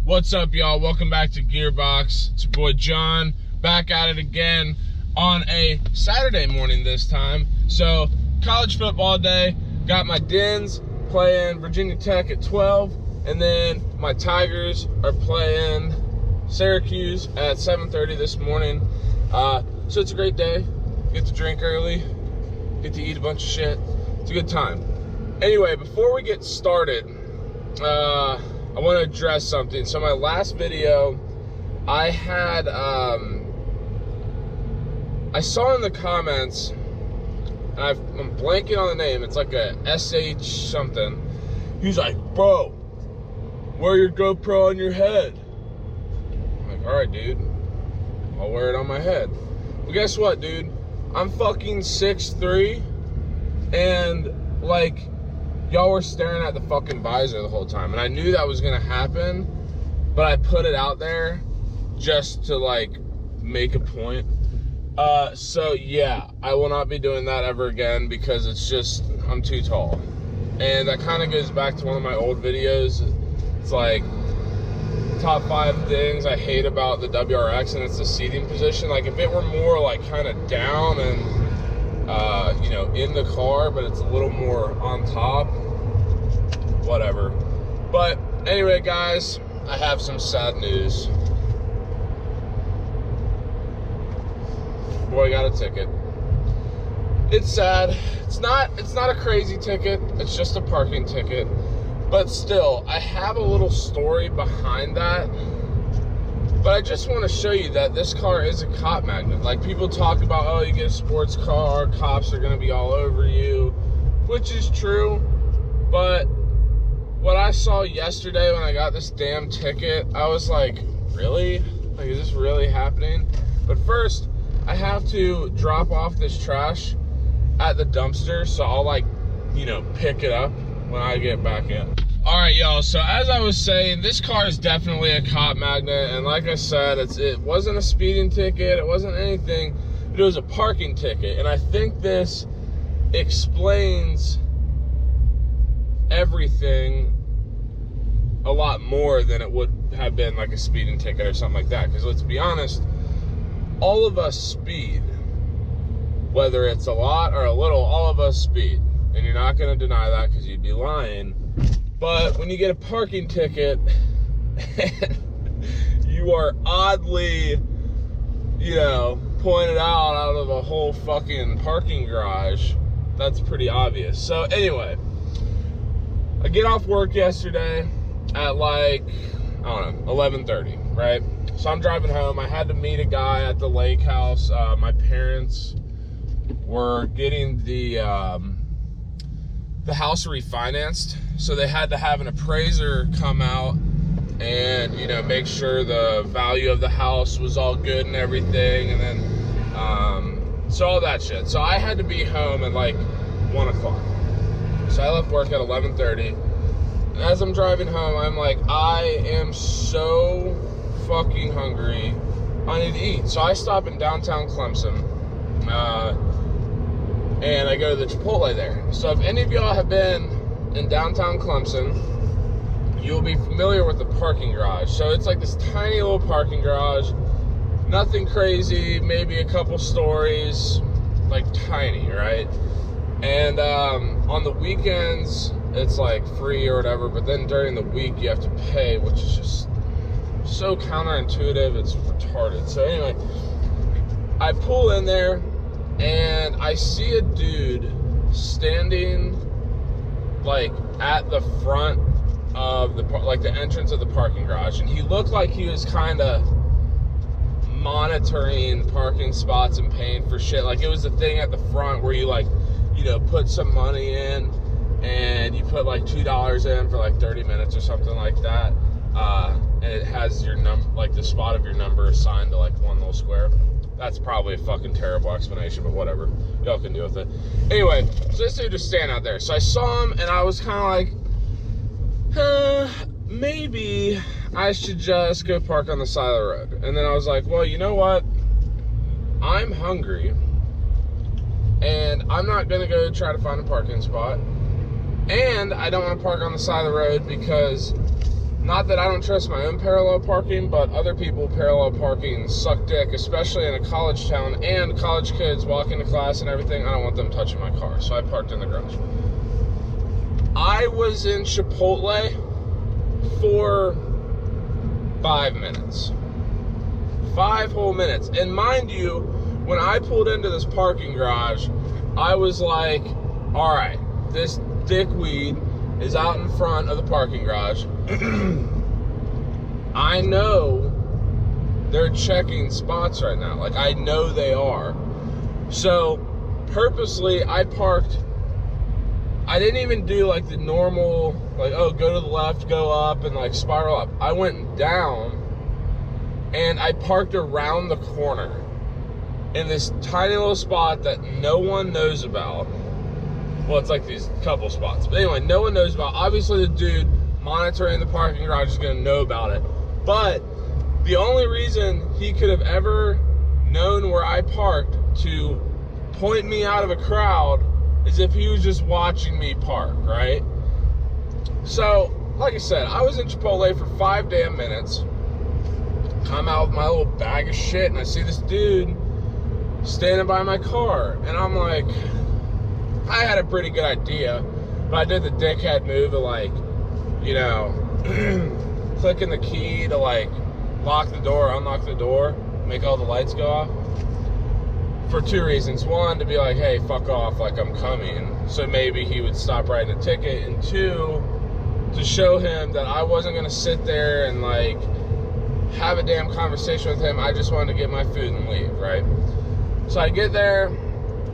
What's up, y'all? Welcome back to Gearbox. It's your boy John, back at it again on a Saturday morning this time. So, college football day, got my Dens playing Virginia Tech at 12, and then my Tigers are playing Syracuse at 7:30 this morning. So it's a great day. Get to drink early, get to eat a bunch of shit. It's a good time. Anyway, before we get started, I want to address something. So my last video, I had, I saw in the comments, and I'm blanking on the name, it's like a SH something. He's like, bro, wear your GoPro on your head. I'm like, all right, dude, I'll wear it on my head. Well, guess what, dude? I'm fucking 6'3", and like, y'all were staring at the fucking visor the whole time, and I knew that was gonna happen, but I put it out there just to like make a point. So yeah, I will not be doing that ever again because it's just, I'm too tall. And that kind of goes back to one of my old videos. It's like top 5 things I hate about the WRX, and it's the seating position. Like if it were more like kind of down and you know, in the car, but it's a little more on top, whatever. But anyway, guys, I have some sad news. Boy got a ticket. It's sad. It's not a crazy ticket. It's just a parking ticket. But still, I have a little story behind that. But I just want to show you that this car is a cop magnet. Like, people talk about, oh, you get a sports car, cops are going to be all over you, which is true. But what I saw yesterday when I got this damn ticket, I was like, really? Like, is this really happening? But first, I have to drop off this trash at the dumpster, so I'll, like, you know, pick it up when I get back in. All right, y'all, so as I was saying, this car is definitely a cop magnet, and like I said, it wasn't a speeding ticket, it wasn't anything, it was a parking ticket, and I think this explains everything a lot more than it would have been like a speeding ticket or something like that, because let's be honest, all of us speed. Whether it's a lot or a little, all of us speed, and you're not going to deny that because you'd be lying. But when you get a parking ticket, you are oddly, you know, pointed out of a whole fucking parking garage. That's pretty obvious. So anyway, I get off work yesterday at like, I don't know, 11:30, right? So I'm driving home. I had to meet a guy at the lake house. My parents were getting the house refinanced, so they had to have an appraiser come out and, you know, make sure the value of the house was all good and everything, and then so all that shit. So I had to be home at like 1 o'clock. So I left work at 11:30. And as I'm driving home, I'm like, I am so fucking hungry. I need to eat. So I stop in downtown Clemson, and I go to the Chipotle there. So if any of y'all have been in downtown Clemson, you'll be familiar with the parking garage. So it's like this tiny little parking garage, nothing crazy, maybe a couple stories, like tiny, right? And on the weekends, it's like free or whatever, but then during the week, you have to pay, which is just so counterintuitive, it's retarded. So anyway, I pull in there, and I see a dude standing like at the front of the entrance of the parking garage, and he looked like he was kind of monitoring parking spots and paying for shit. Like, it was a thing at the front where you, like, you know, put some money in and you put like $2 in for like 30 minutes or something like that, and it has your number, like the spot of your number assigned to like one little square. That's probably a fucking terrible explanation, but whatever. Y'all can deal with it. Anyway, so this dude just standing out there. So I saw him, and I was kind of like, maybe I should just go park on the side of the road. And then I was like, well, you know what? I'm hungry, and I'm not going to go try to find a parking spot. And I don't want to park on the side of the road because not that I don't trust my own parallel parking, but other people parallel parking suck dick, especially in a college town and college kids walking to class and everything. I don't want them touching my car, so I parked in the garage. I was in Chipotle for 5 minutes. 5 whole minutes. And mind you, when I pulled into this parking garage, I was like, all right, this dickweed is out in front of the parking garage. I know they're checking spots right now. Like, I know they are. So, purposely, I parked. I didn't even do, like, the normal, like, oh, go to the left, go up, and, like, spiral up. I went down, and I parked around the corner in this tiny little spot that no one knows about. Well, it's like these couple spots. But anyway, no one knows about. Obviously, the dude monitoring the parking garage is going to know about it. But the only reason he could have ever known where I parked to point me out of a crowd is if he was just watching me park, right? So, like I said, I was in Chipotle for 5 damn minutes. Come out with my little bag of shit, and I see this dude standing by my car. And I'm like, I had a pretty good idea, but I did the dickhead move of, like, you know, clicking the key to, like, lock the door, unlock the door, make all the lights go off. For 2 reasons. 1, to be like, hey, fuck off, like, I'm coming. So maybe he would stop writing a ticket. And 2, to show him that I wasn't going to sit there and, like, have a damn conversation with him. I just wanted to get my food and leave, right? So I get there,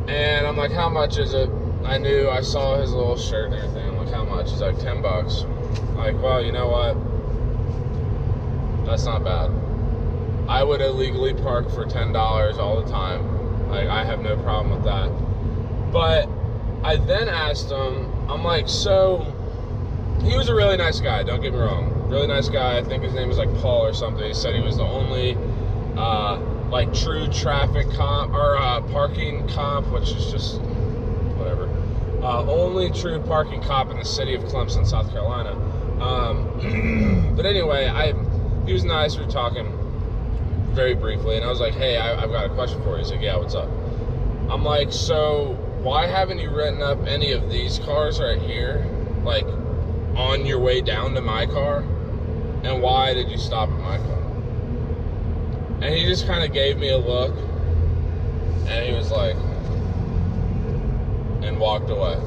and I'm like, how much is it? I saw his little shirt and everything. I'm like, how much? He's like, $10. I'm like, well, you know what? That's not bad. I would illegally park for $10 all the time. Like, I have no problem with that. But I then asked him, I'm like, so, he was a really nice guy, don't get me wrong. Really nice guy. I think his name was like Paul or something. He said he was the only, like, true traffic comp, or parking comp, which is just, whatever. Only true parking cop in the city of Clemson, South Carolina. But anyway, he was nice. We were talking very briefly, and I was like, hey, I've got a question for you. He's like, yeah, what's up? I'm like, so why haven't you written up any of these cars right here, like, on your way down to my car? And why did you stop at my car? And he just kind of gave me a look, and he was like, and walked away.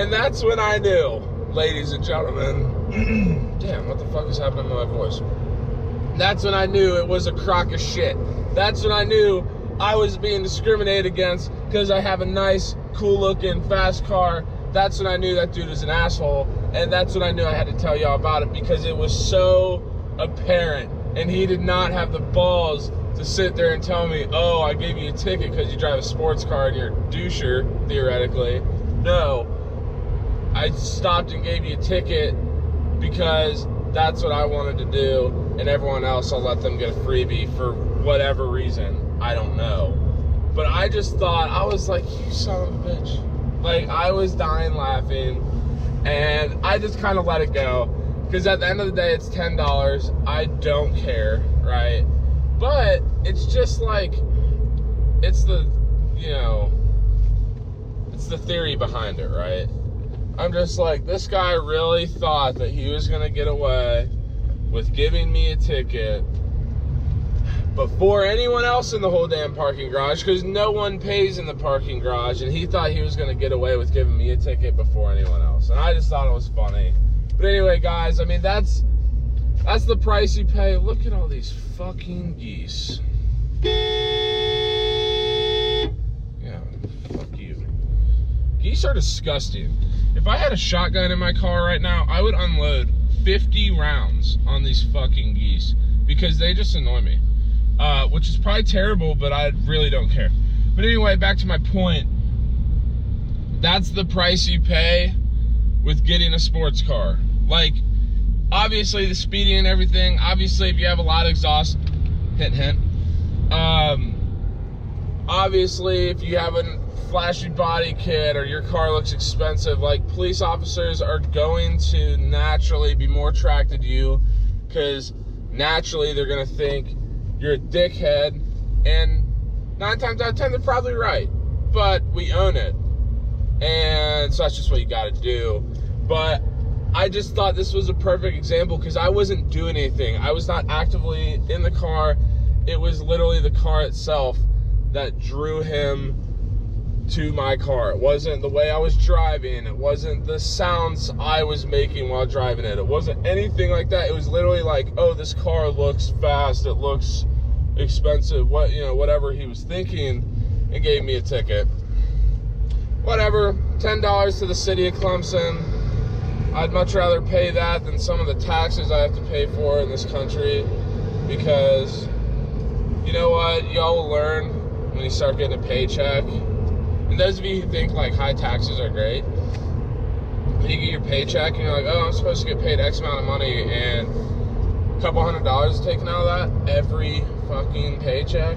And that's when I knew, ladies and gentlemen, damn, what the fuck is happening to my voice? That's when I knew it was a crock of shit. That's when I knew I was being discriminated against because I have a nice, cool-looking, fast car. That's when I knew that dude was an asshole. And that's when I knew I had to tell y'all about it, because it was so apparent. And he did not have the balls to sit there and tell me, oh, I gave you a ticket because you drive a sports car and you're a doucher, theoretically. No. I stopped and gave you a ticket because that's what I wanted to do, and everyone else, I'll let them get a freebie for whatever reason. I don't know. But I just thought, I was like, you son of a bitch. Like, I was dying laughing, and I just kind of let it go. Because at the end of the day, it's $10. I don't care, right? But it's just like, it's the, you know, it's the theory behind it, right? I'm just like, this guy really thought that he was going to get away with giving me a ticket before anyone else in the whole damn parking garage, because no one pays in the parking garage, and he thought he was going to get away with giving me a ticket before anyone else. And I just thought it was funny. But anyway, guys, I mean, that's the price you pay. Look at all these fucking geese. Yeah, fuck you. Geese are disgusting. If I had a shotgun in my car right now, I would unload 50 rounds on these fucking geese, because they just annoy me. Which is probably terrible, but I really don't care. But anyway, back to my point. That's the price you pay with getting a sports car. Like, obviously the speeding and everything, obviously if you have a lot of exhaust, hint, hint. Obviously if you have a flashy body kit or your car looks expensive, like, police officers are going to naturally be more attracted to you because naturally they're going to think you're a dickhead, and 9 times out of 10 they're probably right, but we own it, and so that's just what you got to do. But I just thought this was a perfect example because I wasn't doing anything. I was not actively in the car. It was literally the car itself that drew him to my car. It wasn't the way I was driving. It wasn't the sounds I was making while driving it. It wasn't anything like that. It was literally like, oh, this car looks fast. It looks expensive. Whatever he was thinking, and gave me a ticket. Whatever. $10 to the city of Clemson. I'd much rather pay that than some of the taxes I have to pay for in this country, because you know what? Y'all will learn when you start getting a paycheck. And those of you who think like high taxes are great, when you get your paycheck and you're like, oh, I'm supposed to get paid X amount of money, and a couple $100 is taken out of that every fucking paycheck,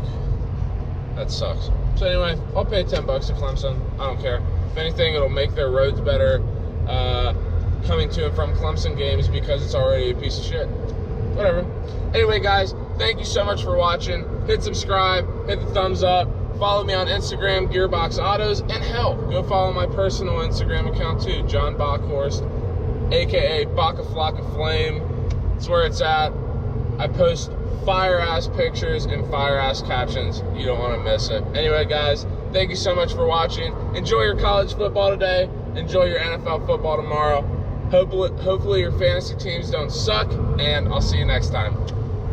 that sucks. So anyway, I'll pay $10 to Clemson. I don't care. If anything, it'll make their roads better coming to and from Clemson games, because it's already a piece of shit. Whatever. Anyway, guys, thank you so much for watching. Hit subscribe, hit the thumbs up. Follow me on Instagram, Gearbox Autos, and hell, go follow my personal Instagram account too, John Bockhorst, aka Baka Flocka Flame. It's where it's at. I post fire-ass pictures and fire-ass captions. You don't want to miss it. Anyway, guys, thank you so much for watching. Enjoy your college football today. Enjoy your NFL football tomorrow. Hopefully your fantasy teams don't suck, and I'll see you next time.